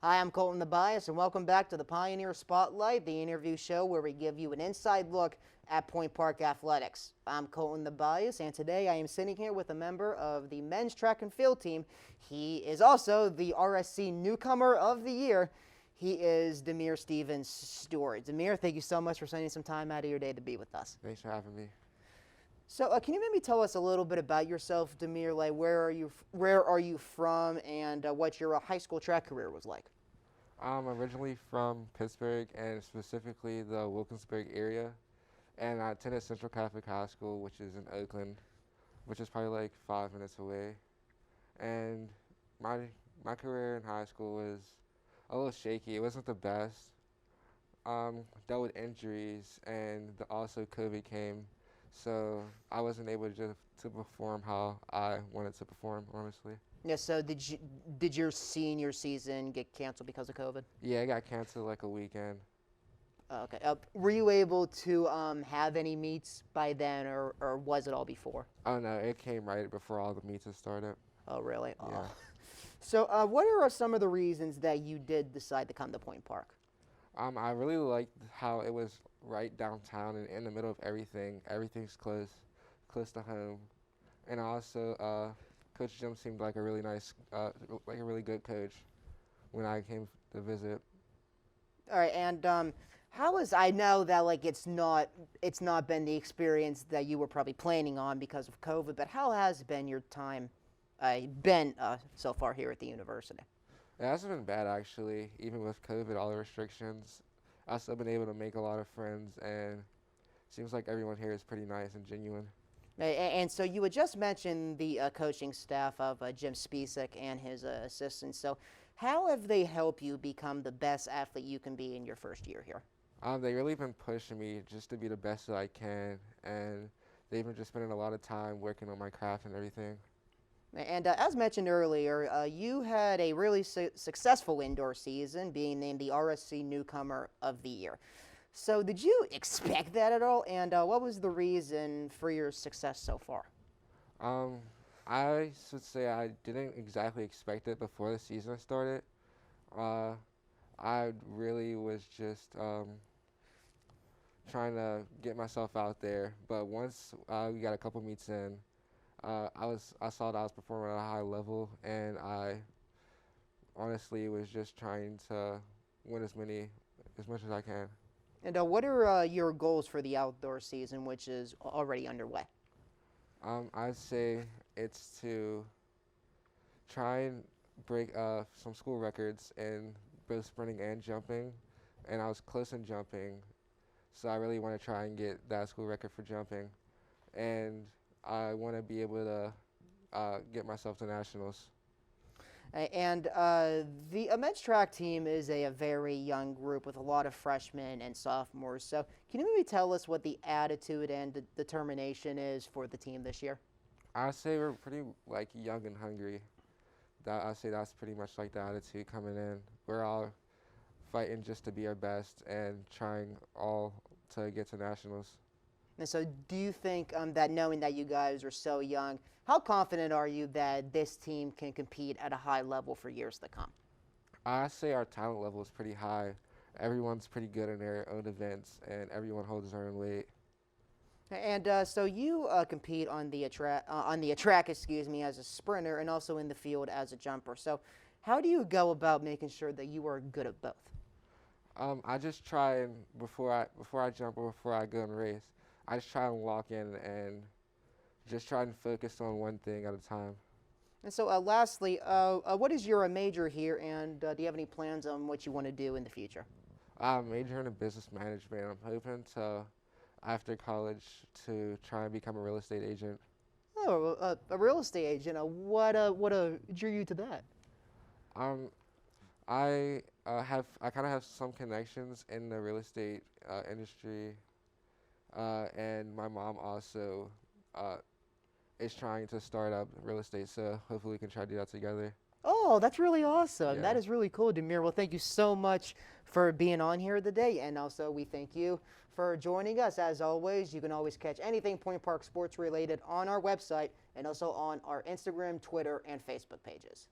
Hi, I'm Colton DeBiase, and welcome back to the Pioneer Spotlight, the interview show where we give you an inside look at Point Park athletics. I'm Colton DeBiase, and today I am sitting here with a member of the men's track and field team. He is also the RSC Newcomer of the Year. He is Daimere Stephens-Stewart. Daimere, thank you so much for spending some time out of your day to be with us. Thanks for having me. So, can you maybe tell us a little bit about yourself, Daimere? Like, where are you from, and what your high school track career was like? I'm originally from Pittsburgh, and specifically the Wilkinsburg area, and I attended Central Catholic High School, which is in Oakland, which is probably like 5 minutes away. And my career in high school was a little shaky. It wasn't the best. Dealt with injuries, and also COVID came. So I wasn't able to perform how I wanted to perform, honestly. Yeah, so did your senior season get canceled because of COVID? Yeah, it got canceled like a weekend. Okay. Were you able to have any meets by then, or was it all before? Oh no, it came right before all the meets had started. Oh, really? Yeah. Oh. So what are some of the reasons that you did decide to come to Point Park? I really liked how it was right downtown and in the middle of everything. Everything's close to home. And also, Coach Jim seemed like a really nice, like a really good coach when I came to visit. All right, and I know that like it's not been the experience that you were probably planning on because of COVID, but how has been your time so far here at the university? It hasn't been bad actually, even with COVID, all the restrictions. I've still been able to make a lot of friends, and it seems like everyone here is pretty nice and genuine. And so you had just mentioned the coaching staff of Jim Spisak and his assistants. So how have they helped you become the best athlete you can be in your first year here? They really been pushing me just to be the best that I can, and they've been just spending a lot of time working on my craft and everything. And as mentioned earlier, you had a really successful indoor season, being named the RSC Newcomer of the Year. So did you expect that at all? And what was the reason for your success so far? I should say I didn't exactly expect it before the season started. I really was just trying to get myself out there. But once we got a couple meets in, I saw that I was performing at a high level, and I honestly was just trying to win as much as I can. And what are your goals for the outdoor season, which is already underway? I'd say it's to try and break some school records in both sprinting and jumping, and I was close in jumping, so I really want to try and get that school record for jumping, and I want to be able to get myself to nationals. And the men's track team is a very young group with a lot of freshmen and sophomores. So can you maybe tell us what the attitude and determination is for the team this year? I say we're pretty like young and hungry. I say that's pretty much like the attitude coming in. We're all fighting just to be our best and trying all to get to nationals. And so do you think that knowing that you guys are so young, how confident are you that this team can compete at a high level for years to come? I say our talent level is pretty high. Everyone's pretty good in their own events, and everyone holds their own weight. And so you compete on the track, as a sprinter, and also in the field as a jumper. So how do you go about making sure that you are good at both? I just try and before I jump or before I go and race, I just try and lock in and just try and focus on one thing at a time. And so lastly, what is your major here, and do you have any plans on what you want to do in the future? I'm majoring in business management. I'm hoping to, after college, to try and become a real estate agent. Oh, a real estate agent. What drew you to that? I kind of have some connections in the real estate industry, and my mom also is trying to start up real estate, so hopefully we can try to do that together. Oh, that's really awesome. Yeah. That is really cool, Daimere. Well, thank you so much for being on here today, and also we thank you for joining us. As always, you can always catch anything Point Park sports related on our website and also on our Instagram, Twitter, and Facebook pages.